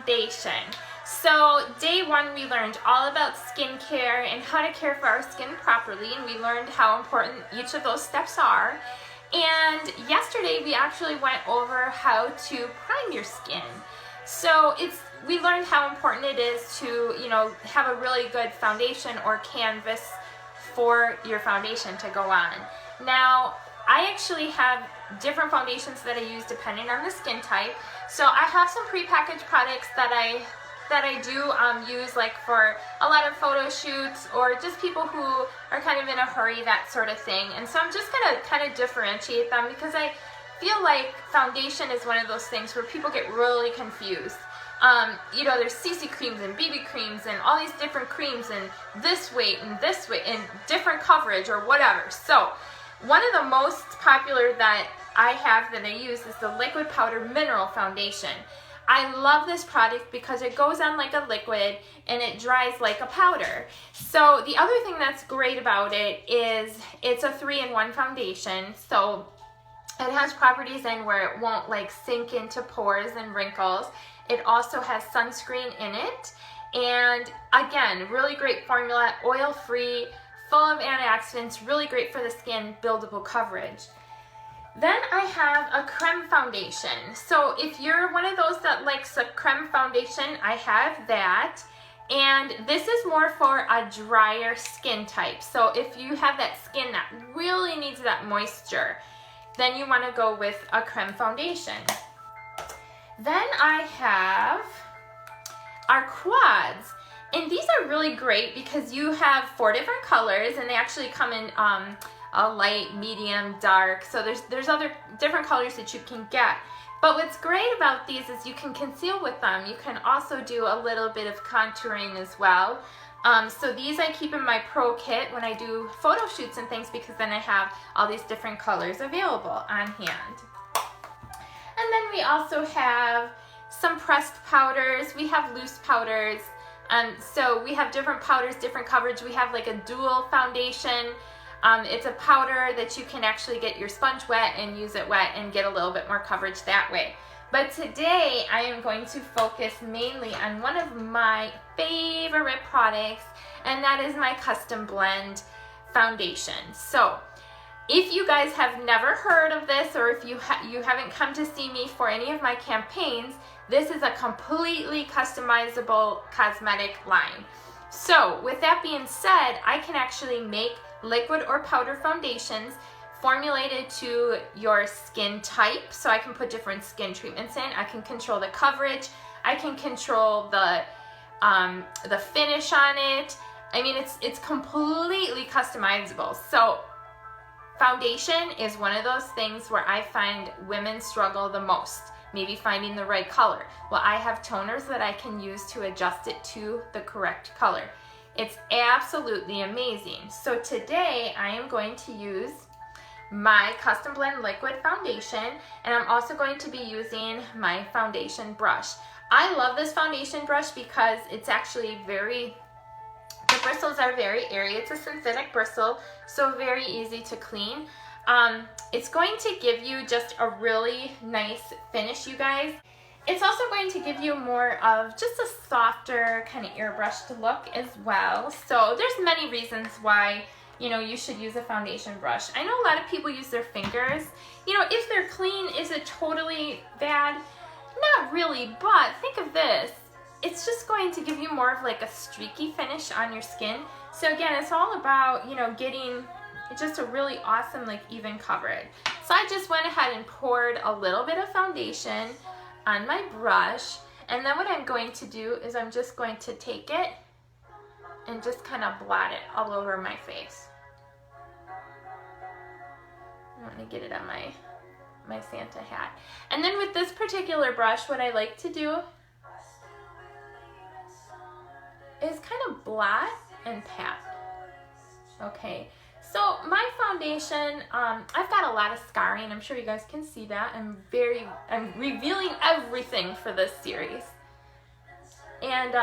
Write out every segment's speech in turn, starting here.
foundation. So day one, we learned all about skincare and how to care for our skin properly, and we learned how important each of those steps are. And yesterday, we actually went over how to prime your skin. So we learned how important it is to, have a really good foundation or canvas for your foundation to go on. Now, I actually have different foundations that I use depending on the skin type. So I have some prepackaged products that I do use, like for a lot of photo shoots or just people who are kind of in a hurry, that sort of thing. And so I'm just gonna kind of differentiate them because I feel like foundation is one of those things where people get really confused. There's CC creams and BB creams and all these different creams and this weight and different coverage or whatever. So one of the most popular that I have that I use is the Liquid Powder Mineral Foundation. I love this product because it goes on like a liquid and it dries like a powder. So the other thing that's great about it is it's a 3-in-1 foundation. So it has properties in where it won't like sink into pores and wrinkles. It also has sunscreen in it. And again, really great formula, oil-free, full of antioxidants, really great for the skin, buildable coverage. Then I have a creme foundation. So if you're one of those that likes a creme foundation, I have that. And this is more for a drier skin type. So if you have that skin that really needs that moisture, then you want to go with a creme foundation. Then I have our quads. And these are really great because you have 4 different colors and they actually come in a light, medium, dark. So there's other different colors that you can get. But what's great about these is you can conceal with them. You can also do a little bit of contouring as well. So these I keep in my pro kit when I do photo shoots and things because then I have all these different colors available on hand. And then we also have some pressed powders. We have loose powders. So we have different powders, different coverage. We have like a dual foundation. It's a powder that you can actually get your sponge wet and use it wet and get a little bit more coverage that way. But today I am going to focus mainly on one of my favorite products, and that is my Custom Blend foundation. So if you guys have never heard of this, or if you haven't come to see me for any of my campaigns, this is a completely customizable cosmetic line. So with that being said, I can actually make liquid or powder foundations formulated to your skin type. So I can put different skin treatments in. I can control the coverage. I can control the finish on it. I mean, it's completely customizable. So foundation is one of those things where I find women struggle the most, maybe finding the right color. Well, I have toners that I can use to adjust it to the correct color. It's absolutely amazing. So today I am going to use my Custom Blend Liquid Foundation, and I'm also going to be using my foundation brush. I love this foundation brush because it's actually the bristles are very airy. It's a synthetic bristle, so very easy to clean. It's going to give you just a really nice finish, you guys. It's also going to give you more of just a softer kind of airbrushed look as well. So there's many reasons why, you should use a foundation brush. I know a lot of people use their fingers. If they're clean, is it totally bad? Not really, but think of this. It's just going to give you more of like a streaky finish on your skin. So again, it's all about, getting just a really awesome, like even coverage. So I just went ahead and poured a little bit of foundation on my brush, and then what I'm going to do is I'm just going to take it and just kind of blot it all over my face. I want to get it on my Santa hat. And then with this particular brush, what I like to do is kind of blot and pat. Okay, so my foundation, I've got a lot of scarring. I'm sure you guys can see that. I'm revealing everything for this series. And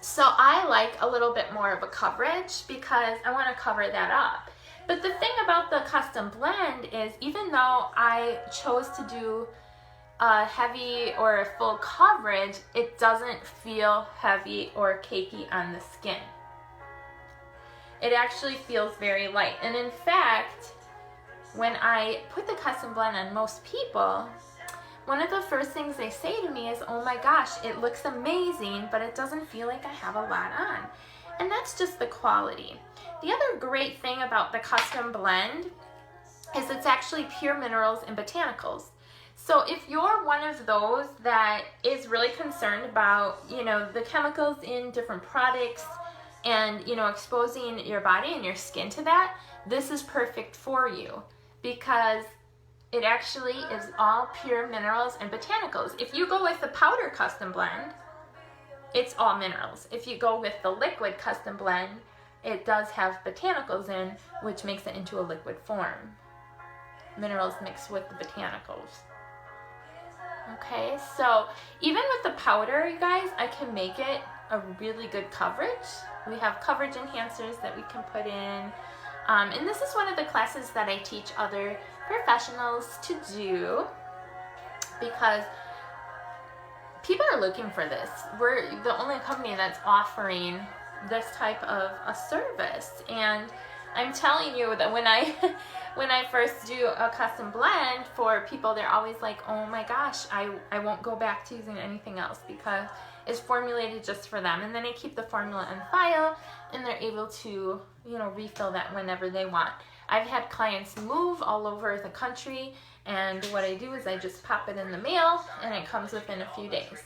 so I like a little bit more of a coverage because I want to cover that up. But the thing about the Custom Blend is, even though I chose to do a heavy or a full coverage, it doesn't feel heavy or cakey on the skin. It actually feels very light. And in fact, when I put the custom blend on most people, one of the first things they say to me is, oh my gosh, it looks amazing, but it doesn't feel like I have a lot on. And that's just the quality. The other great thing about the custom blend is it's actually pure minerals and botanicals. So if you're one of those that is really concerned about, you know, the chemicals in different products and, you know, exposing your body and your skin to that, this is perfect for you because it actually is all pure minerals and botanicals. If you go with the powder custom blend, it's all minerals. If you go with the liquid custom blend, it does have botanicals in, which makes it into a liquid form. Minerals mixed with the botanicals. Okay, so even with the powder, you guys, I can make it a really good coverage. We have coverage enhancers that we can put in. And this is one of the classes that I teach other professionals to do because people are looking for this. We're the only company that's offering this type of a service. And I'm telling you that when I when I first do a custom blend for people, they're always like, oh my gosh, I won't go back to using anything else because it's formulated just for them. And then I keep the formula in file and they're able to, you know, refill that whenever they want. I've had clients move all over the country, and what I do is I just pop it in the mail and it comes within a few days.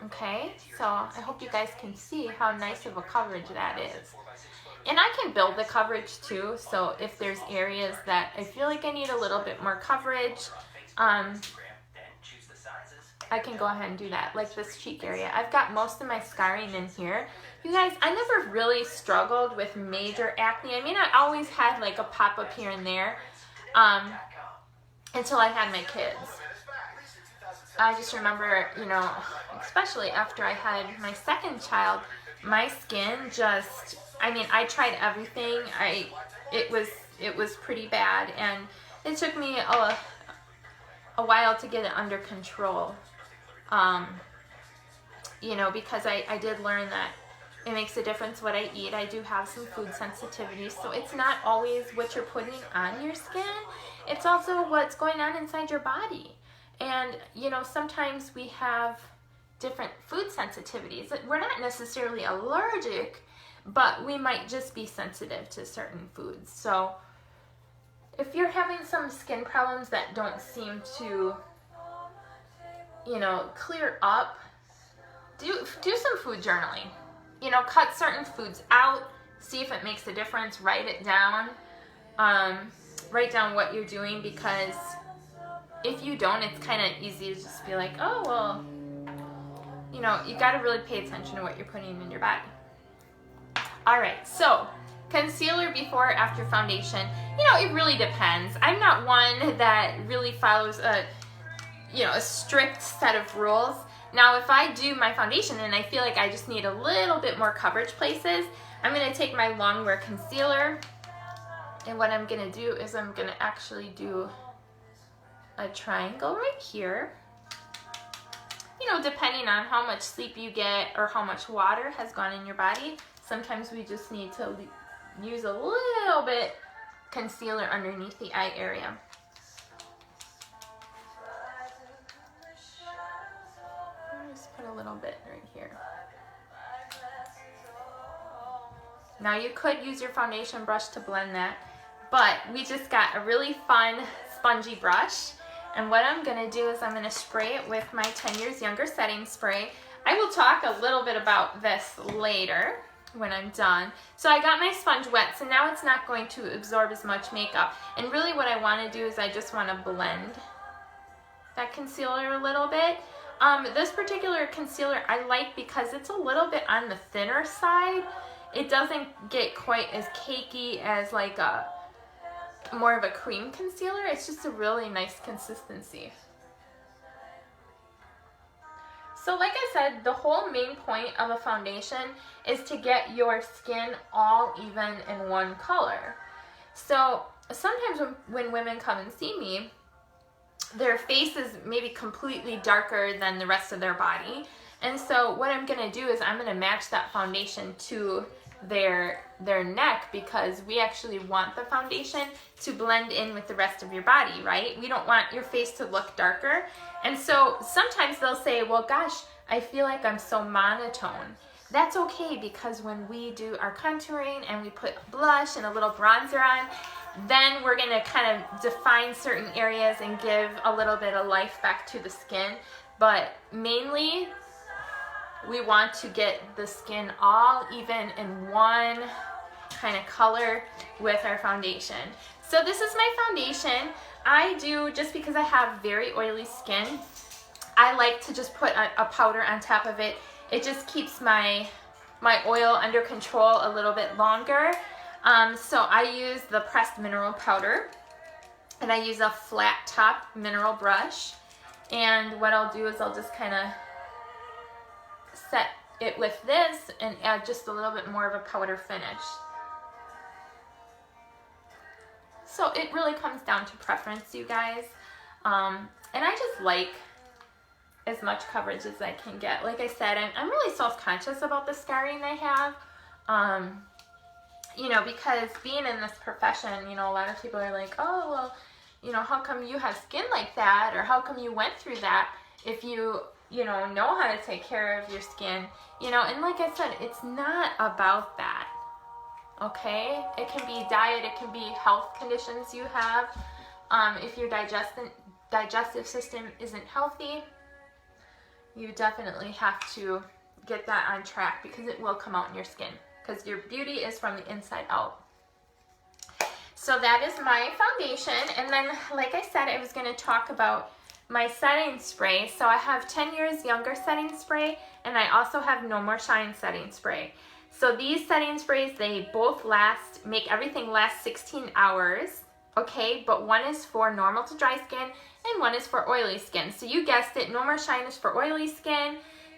Okay, so I hope you guys can see how nice of a coverage that is. And I can build the coverage too, so if there's areas that I feel like I need a little bit more coverage, I can go ahead and do that, like this cheek area. I've got most of my scarring in here. You guys, I never really struggled with major acne. I mean, I always had like a pop-up here and there until I had my kids. I just remember, you know, especially after I had my second child, my skin just, I mean, I tried everything. It was pretty bad, and it took me a while to get it under control. You know, because I did learn that it makes a difference what I eat. I do have some food sensitivity, so it's not always what you're putting on your skin. It's also what's going on inside your body. And, you know, sometimes we have different food sensitivities. We're not necessarily allergic, but we might just be sensitive to certain foods. So if you're having some skin problems that don't seem to, you know, clear up, do some food journaling. You know, cut certain foods out, see if it makes a difference, write it down. Write down what you're doing, because if you don't, it's kind of easy to just be like, oh, well, you know, you got to really pay attention to what you're putting in your body. All right, so concealer before or after foundation, you know, it really depends. I'm not one that really follows a strict set of rules. Now, if I do my foundation and I feel like I just need a little bit more coverage places, I'm going to take my Longwear concealer, and what I'm going to do is I'm going to actually do a triangle right here. You know, depending on how much sleep you get or how much water has gone in your body, sometimes we just need to use a little bit concealer underneath the eye area. Just put a little bit right here. Now you could use your foundation brush to blend that, but we just got a really fun spongy brush, and what I'm going to do is I'm going to spray it with my 10 Years Younger setting spray. I will talk a little bit about this later when I'm done. So I got my sponge wet, so now it's not going to absorb as much makeup, and really what I want to do is I just want to blend that concealer a little bit. This particular concealer I like because it's a little bit on the thinner side. It doesn't get quite as cakey as like a more of a cream concealer. It's just a really nice consistency. So like I said, the whole main point of a foundation is to get your skin all even in one color. So sometimes when women come and see me, their face is maybe completely darker than the rest of their body. And so what I'm going to do is I'm going to match that foundation to their neck, because we actually want the foundation to blend in with the rest of your body, right? We don't want your face to look darker. And so sometimes they'll say, well, gosh, I feel like I'm so monotone. That's okay, because when we do our contouring and we put blush and a little bronzer on, then we're going to kind of define certain areas and give a little bit of life back to the skin. But mainly, we want to get the skin all even in one kind of color with our foundation. So this is my foundation. I do, just because I have very oily skin, I like to just put a powder on top of it. It just keeps my oil under control a little bit longer. So I use the pressed mineral powder, and I use a flat top mineral brush. And what I'll do is I'll just kind of set it with this and add just a little bit more of a powder finish. So it really comes down to preference, you guys. And I just like as much coverage as I can get. Like I said, I'm really self-conscious about the scarring I have. You know, because being in this profession, you know, a lot of people are like, oh, well, you know, how come you have skin like that? Or how come you went through that if you know how to take care of your skin? You know, and like I said, it's not about that, okay? It can be diet, it can be health conditions you have. If your digestive system isn't healthy, you definitely have to get that on track, because it will come out in your skin, because your beauty is from the inside out. So that is my foundation. And then, like I said, I was going to talk about my setting spray. So I have 10 Years Younger setting spray, and I also have No More Shine setting spray. So these setting sprays, they both make everything last 16 hours, okay? But one is for normal to dry skin, and one is for oily skin. So you guessed it, No More Shine is for oily skin.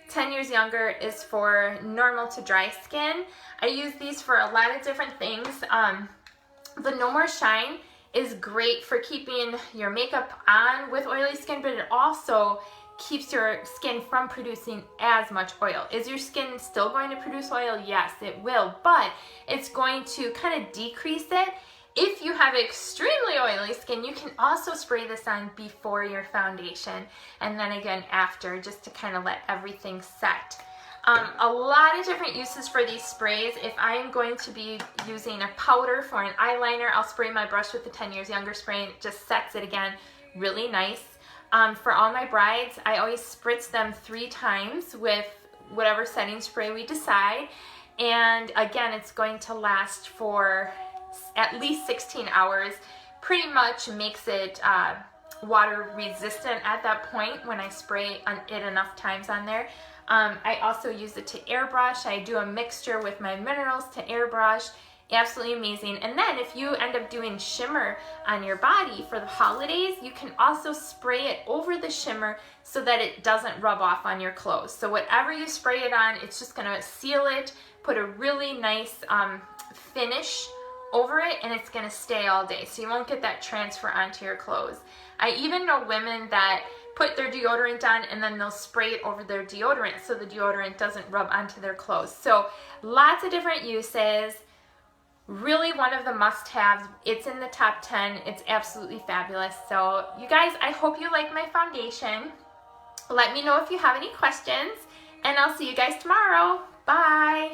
10 Years Younger is for normal to dry skin. I use these for a lot of different things. The No More Shine is great for keeping your makeup on with oily skin, but it also keeps your skin from producing as much oil. Is your skin still going to produce oil? Yes, it will, but it's going to kind of decrease it. If you have extremely oily skin, you can also spray this on before your foundation, and then again after, just to kind of let everything set. A lot of different uses for these sprays. If I'm going to be using a powder for an eyeliner, I'll spray my brush with the 10 Years Younger spray, and it just sets it again really nice. For all my brides, I always spritz them 3 times with whatever setting spray we decide. And again, it's going to last for at least 16 hours. Pretty much makes it water resistant at that point when I spray it enough times on there. I also use it to airbrush. I do a mixture with my minerals to airbrush. Absolutely amazing. And then if you end up doing shimmer on your body for the holidays, you can also spray it over the shimmer so that it doesn't rub off on your clothes. So whatever you spray it on, it's just gonna seal it, put a really nice finish over it, and it's gonna stay all day. So you won't get that transfer onto your clothes. I even know women that put their deodorant on and then they'll spray it over their deodorant so the deodorant doesn't rub onto their clothes. So lots of different uses. Really one of the must-haves. It's in the top 10. It's absolutely fabulous. So you guys, I hope you like my foundation. Let me know if you have any questions, and I'll see you guys tomorrow. Bye.